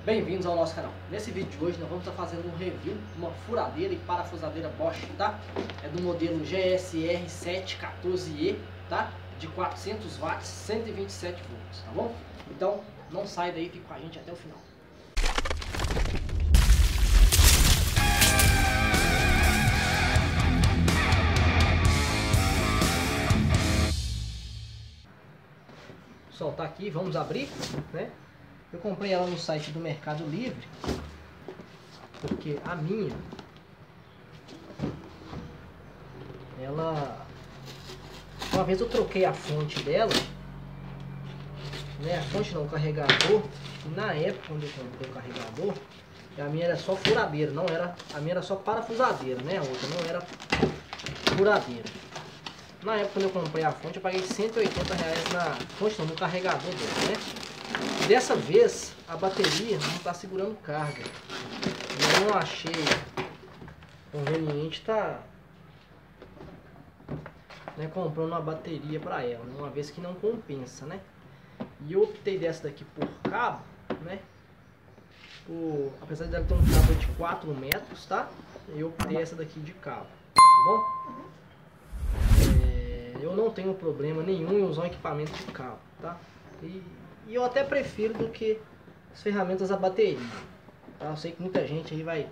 Bem-vindos ao nosso canal. Nesse vídeo de hoje nós vamos estar fazendo um review de uma furadeira e parafusadeira Bosch, tá? É do modelo GSR 714E, tá? De 400 watts, 127 volts, tá bom? Então não sai daí, fica com a gente até o final. Pessoal, tá aqui, vamos abrir, né? Eu comprei ela no site do Mercado Livre, porque a minha, uma vez eu troquei a fonte dela, né? A fonte não, o carregador, e na época quando eu comprei o carregador, a minha era só furadeira, não era, a minha era só parafusadeira, né? A outra não era furadeira. Na época quando eu comprei a fonte, eu paguei R$180 na fonte, não, no carregador dela, né? Dessa vez a bateria não está segurando carga. Eu não achei conveniente né, comprando uma bateria para ela, né, uma vez que não compensa, né? E eu optei dessa daqui por cabo, né? Apesar dela ter um cabo de 4 metros, tá? Eu optei essa daqui de cabo, tá bom? Eu não tenho problema nenhum em usar um equipamento de cabo, tá? E eu até prefiro do que as ferramentas a bateria, tá? Eu sei que muita gente aí vai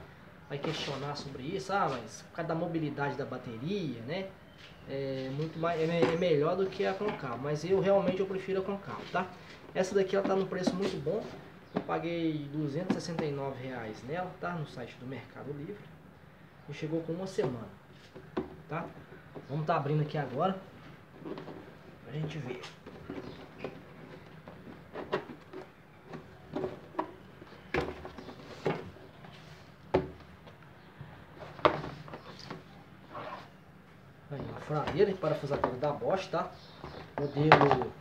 questionar sobre isso, mas por causa da mobilidade da bateria, né? É melhor do que a com cabo, mas eu realmente prefiro a com cabo, tá? Essa daqui ela tá num preço muito bom, eu paguei R$269 nela, tá? No site do Mercado Livre, e chegou com uma semana, tá? Vamos estar abrindo aqui agora pra gente ver. Aí, uma furadeira e parafusadeira da Bosch, tá? Modelo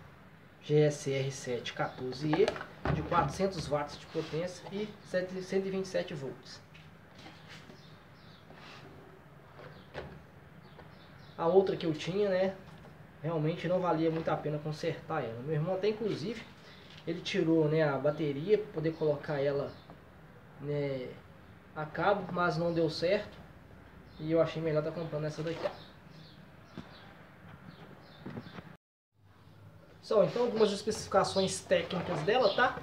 GSR 714E de 400 watts de potência e 127 volts. A outra que eu tinha, né, realmente não valia muito a pena consertar ela. Meu irmão até inclusive, ele tirou, né, a bateria para poder colocar ela, né, a cabo, mas não deu certo. E eu achei melhor estar comprando essa daqui. Então algumas especificações técnicas dela, tá?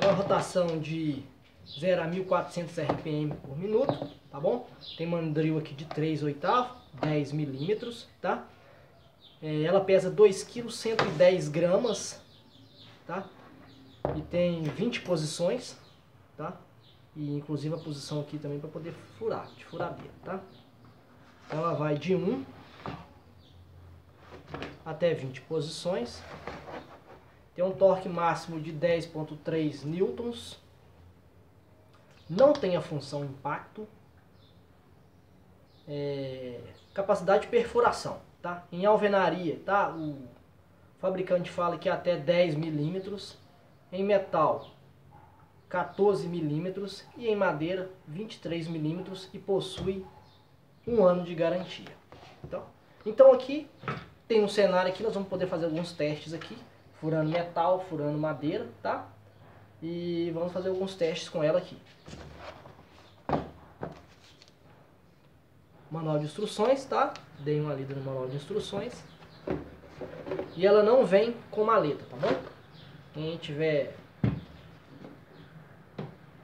É uma rotação de 0 a 1400 RPM por minuto, tá bom? Tem mandril aqui de 3/8, 10 milímetros, tá? Ela pesa 2 kg, 110 gramas, tá? E tem 20 posições, tá? E inclusive a posição aqui também para poder furar, de furadeira, tá? Ela vai de 1 até 20 posições. Tem um torque máximo de 10,3 newtons. Não tem a função impacto. Capacidade de perfuração, tá? Em alvenaria, tá? O fabricante fala que até 10 milímetros. Em metal, 14 milímetros. E em madeira, 23 milímetros. E possui 1 ano de garantia. Então aqui tem um cenário aqui, nós vamos poder fazer alguns testes aqui, furando metal, furando madeira, tá? E vamos fazer alguns testes com ela aqui. Manual de instruções, tá? Dei uma lida no manual de instruções. E ela não vem com maleta, tá bom? Quem tiver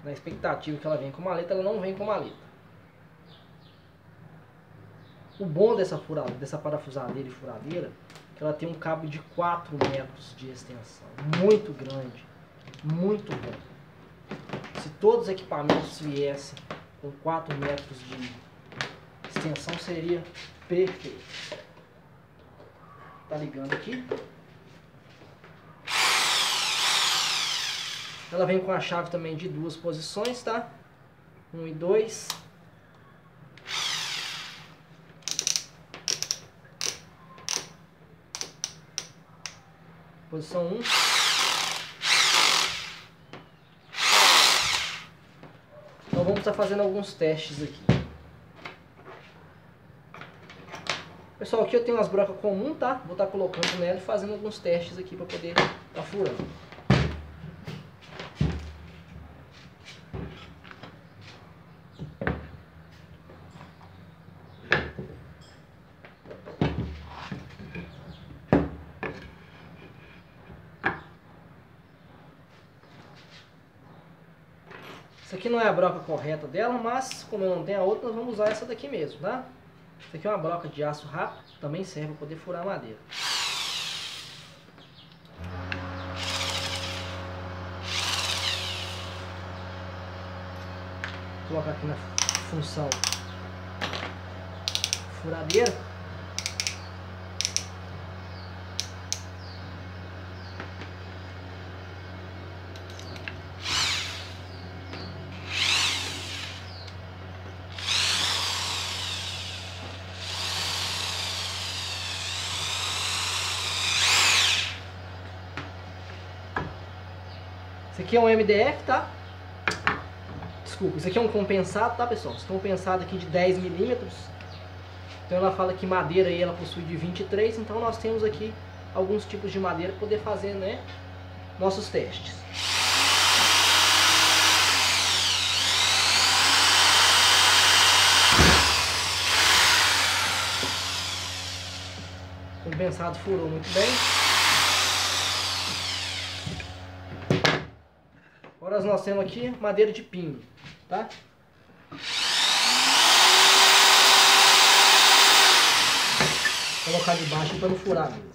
na expectativa que ela venha com maleta, ela não vem com maleta. O bom dessa parafusadeira e furadeira é que ela tem um cabo de 4 metros de extensão. Muito grande. Muito bom. Se todos os equipamentos viessem com 4 metros de extensão, seria perfeito. Tá ligando aqui. Ela vem com a chave também de 2 posições, tá? 1 e 2. Posição 1. Então vamos estar fazendo alguns testes aqui. Pessoal, aqui eu tenho umas brocas comuns, tá? Vou estar colocando nela e fazendo alguns testes aqui para poder estar furando. Isso aqui não é a broca correta dela, mas como eu não tenho a outra, nós vamos usar essa daqui mesmo, tá? Isso aqui é uma broca de aço rápido, também serve para poder furar a madeira. Vou colocar aqui na função furadeira. Esse aqui é um MDF, tá? Desculpa, isso aqui é um compensado, tá, pessoal? Esse compensado aqui de 10 milímetros. Então ela fala que madeira aí ela possui de 23, então nós temos aqui alguns tipos de madeira para poder fazer, né, nossos testes. O compensado furou muito bem. Agora nós temos aqui madeira de pinho, tá? Vou colocar de baixo para não furar mesmo.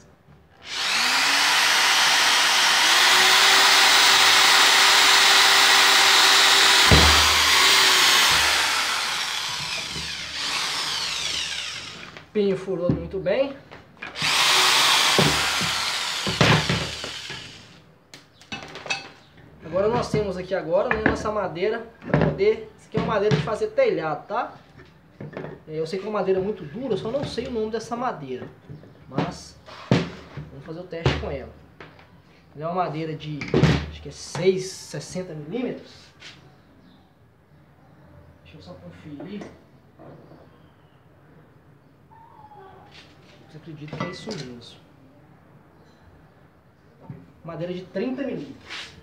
Pinho furou muito bem. Agora nós temos aqui agora, né, nossa madeira para poder... Isso aqui é uma madeira de fazer telhado, tá? Eu sei que é uma madeira muito dura, eu só não sei o nome dessa madeira. Mas vamos fazer o teste com ela. Ela é uma madeira de, acho que é 60 milímetros. Deixa eu só conferir. Você acredita que é isso mesmo? Madeira de 30 milímetros.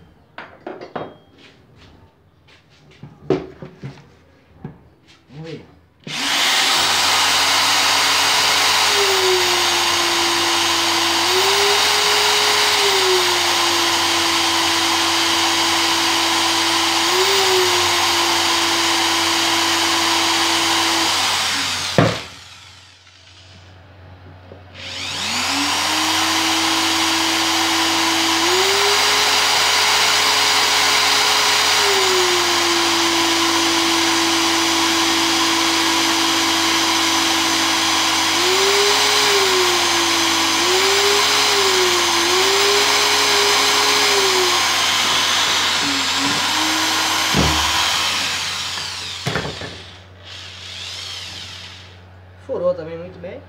Vamos ver. Furou também muito bem.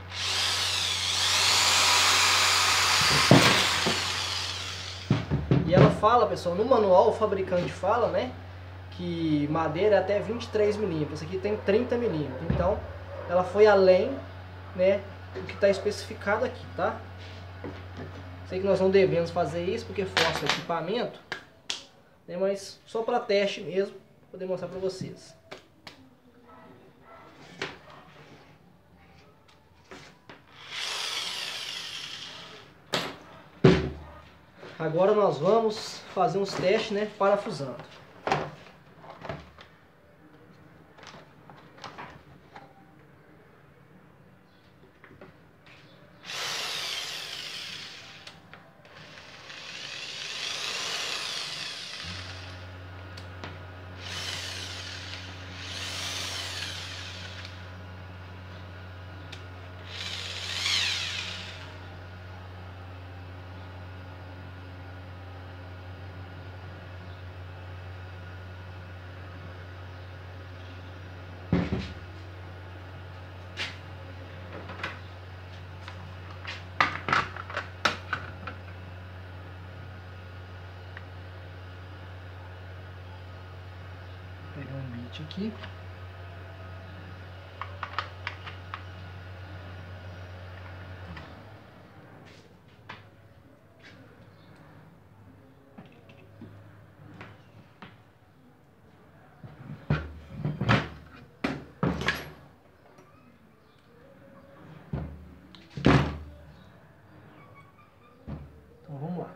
E ela fala, pessoal, no manual o fabricante fala, né, que madeira é até 23 milímetros. Essa aqui tem 30 milímetros. Então ela foi além, né, do que está especificado aqui, tá? Sei que nós não devemos fazer isso porque força o equipamento, né, mas só para teste mesmo, para poder mostrar para vocês. Agora nós vamos fazer uns testes, né, parafusando. Vou pegar um bit aqui. Então vamos lá.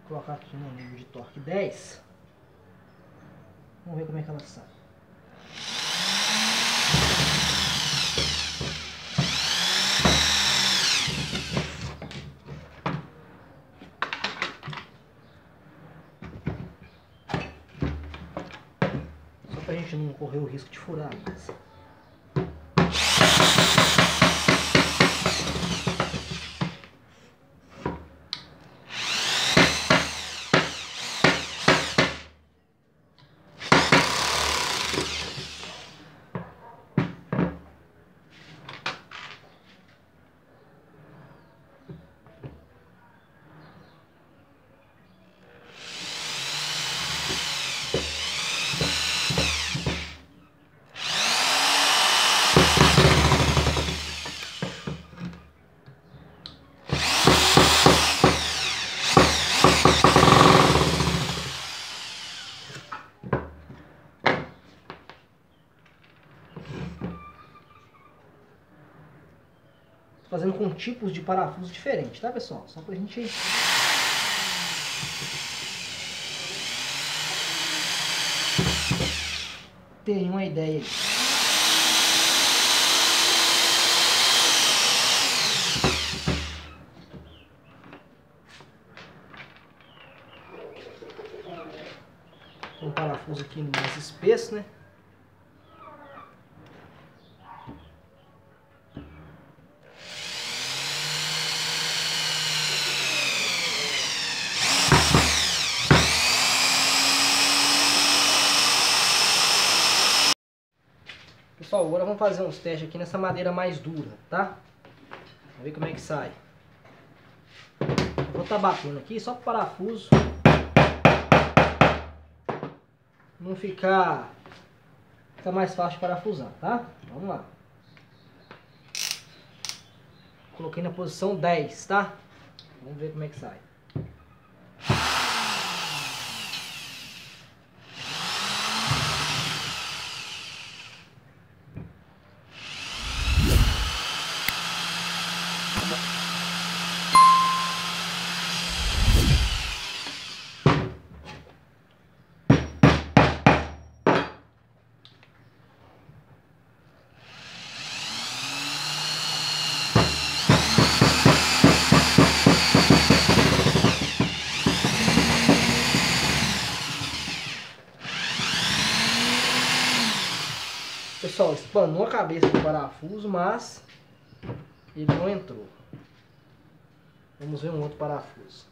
Vou colocar aqui no nível de torque 10. Vamos ver como é que ela sai. Só pra gente não correr o risco de furar a massa. Fazendo com tipos de parafuso diferentes, tá, pessoal? Só pra gente ter uma ideia aí. Tem um parafuso aqui mais espesso, né? Pessoal, agora vamos fazer uns testes aqui nessa madeira mais dura, tá? Vamos ver como é que sai. Eu vou estar batendo aqui só para o parafuso não ficar mais fácil de parafusar, tá? Vamos lá. Coloquei na posição 10, tá? Vamos ver como é que sai. Pessoal, espanou a cabeça do parafuso, mas ele não entrou. Vamos ver um outro parafuso.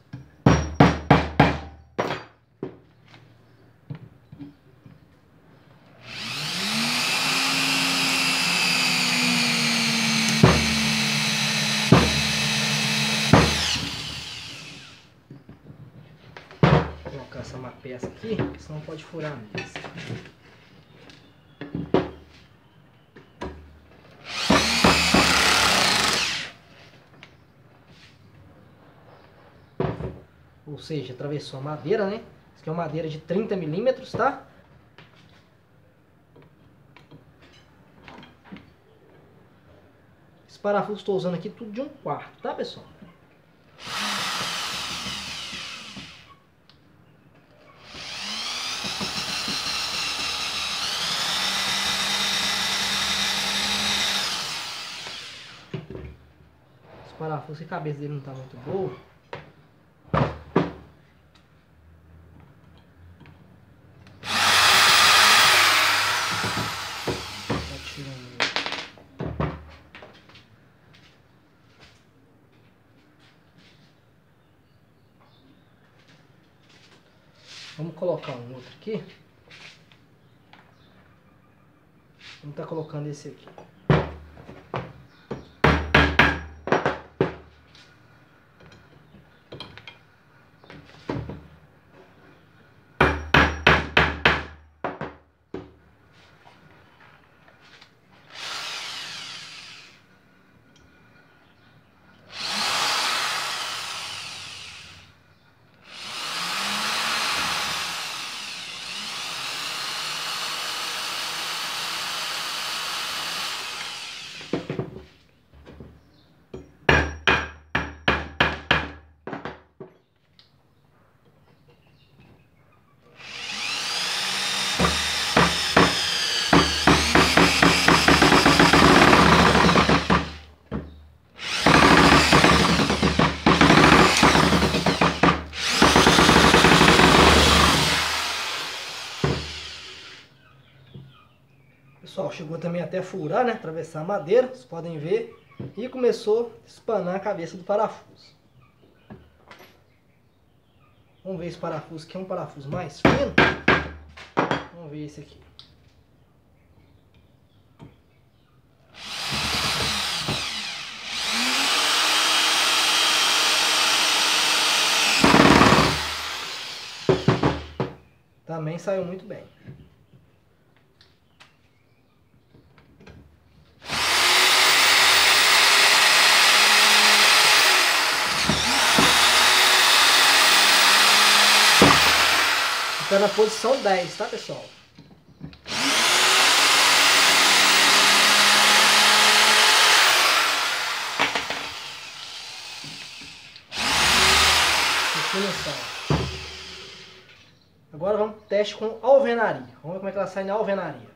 Vou colocar essa uma peça aqui, senão pode furar mesmo. Ou seja, atravessou a madeira, né? Isso aqui é uma madeira de 30 milímetros, tá? Esse parafuso estou usando aqui tudo de 1/4, tá, pessoal? Esse parafuso, a cabeça dele não tá muito boa. Vamos colocar um outro aqui. Vamos estar colocando esse aqui. chegou também até furar, né? Atravessar a madeira, vocês podem ver. E começou a espanar a cabeça do parafuso. Vamos ver esse parafuso aqui, é um parafuso mais fino. Vamos ver esse aqui. Também saiu muito bem. Fica na posição 10, tá, pessoal? Definição. Agora vamos pro teste com alvenaria. Vamos ver como é que ela sai na alvenaria.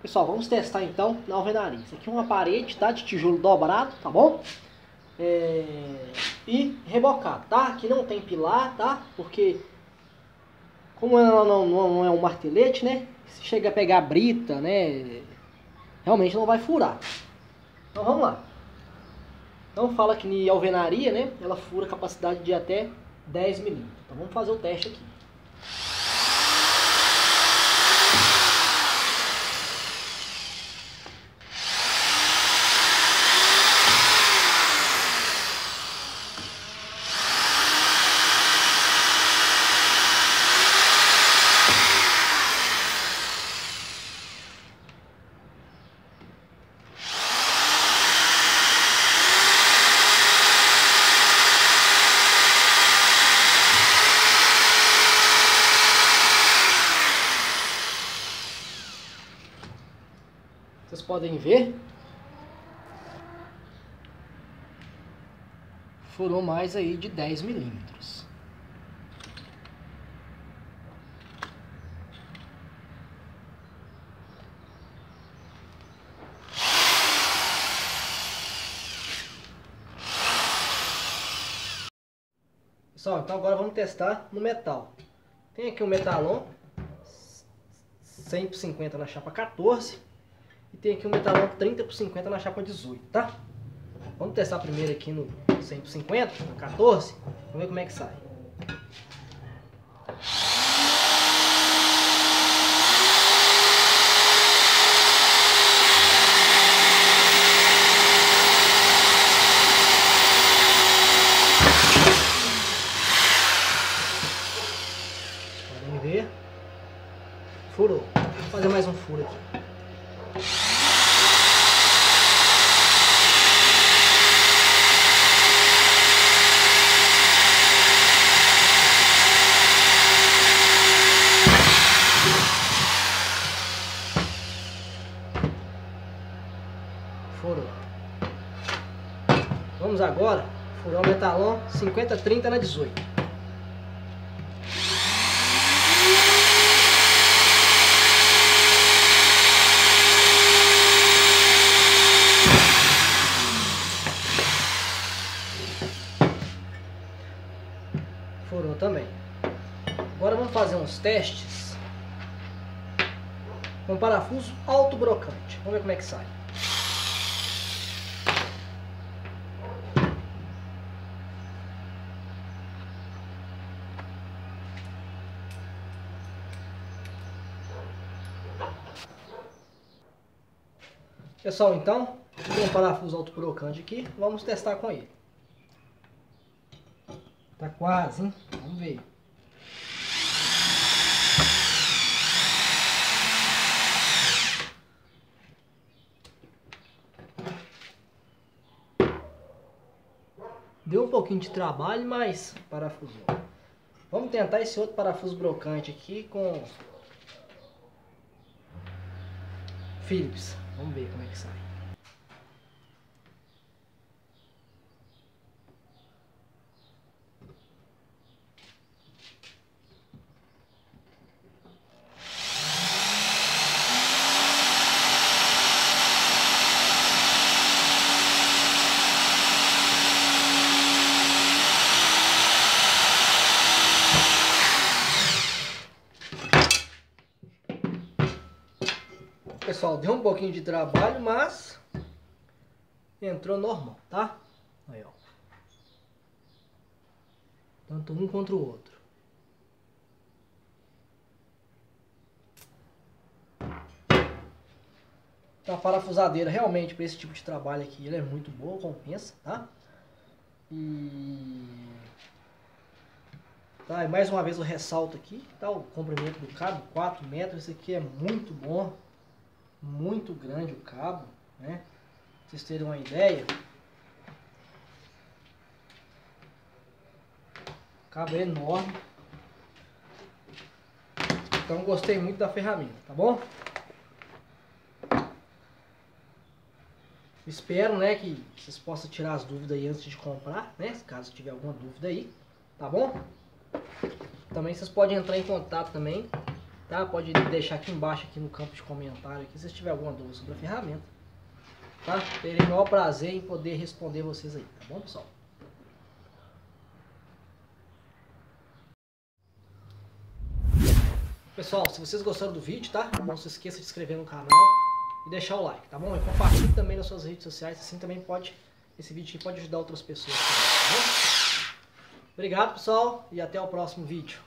Pessoal, vamos testar então na alvenaria. Isso aqui é uma parede, tá? De tijolo dobrado, tá bom? E rebocado, tá? Aqui não tem pilar, tá? Porque como ela não é um martelete, né? Se chega a pegar brita, né? Realmente não vai furar. Então vamos lá. Então fala que em alvenaria, né? Ela fura capacidade de até 10 milímetros. Então vamos fazer o teste aqui. Vocês podem ver, furou mais aí de 10 milímetros. Pessoal, então agora vamos testar no metal. Tem aqui um metalon 100 por 50 na chapa 14. E tem aqui um metalon 30 por 50 na chapa 18, tá? Vamos testar primeiro aqui no 100 por 50, na 14. Vamos ver como é que sai. Podem ver. Furou. Vou fazer mais um furo aqui. Furou. Vamos agora furar o metalon 50-30 na 18. Furou também. Agora vamos fazer uns testes com parafuso alto brocante. Vamos ver como é que sai. Pessoal, então, tem um parafuso alto brocante aqui. Vamos testar com ele. Tá quase, hein? Vamos ver. Deu um pouquinho de trabalho, mas parafusou. Vamos tentar esse outro parafuso brocante aqui com Phillips. Vamos ver como é que sai. pessoal, deu um pouquinho de trabalho, mas entrou normal, tá? Aí, ó. Tanto um contra o outro. Então, a parafusadeira realmente para esse tipo de trabalho aqui, ele é muito boa, compensa, tá? Tá, e mais uma vez eu ressalto aqui, tá? O comprimento do cabo, 4 metros, isso aqui é muito bom, muito grande o cabo, né? Pra vocês terem uma ideia, o cabo é enorme, então gostei muito da ferramenta, tá bom? Espero, né, que vocês possam tirar as dúvidas aí antes de comprar, né? Caso tiver alguma dúvida aí, tá bom? Também vocês podem entrar em contato também, tá? Pode deixar aqui embaixo, aqui no campo de comentário, aqui, se vocês tiverem alguma dúvida sobre a ferramenta, tá? Terei o maior prazer em poder responder vocês aí, tá bom, pessoal? Pessoal, se vocês gostaram do vídeo, tá? Não se esqueça de se inscrever no canal e deixar o like, tá bom? E compartilhe também nas suas redes sociais, assim também pode, esse vídeo aqui pode ajudar outras pessoas também, tá bom? Obrigado, pessoal, e até o próximo vídeo.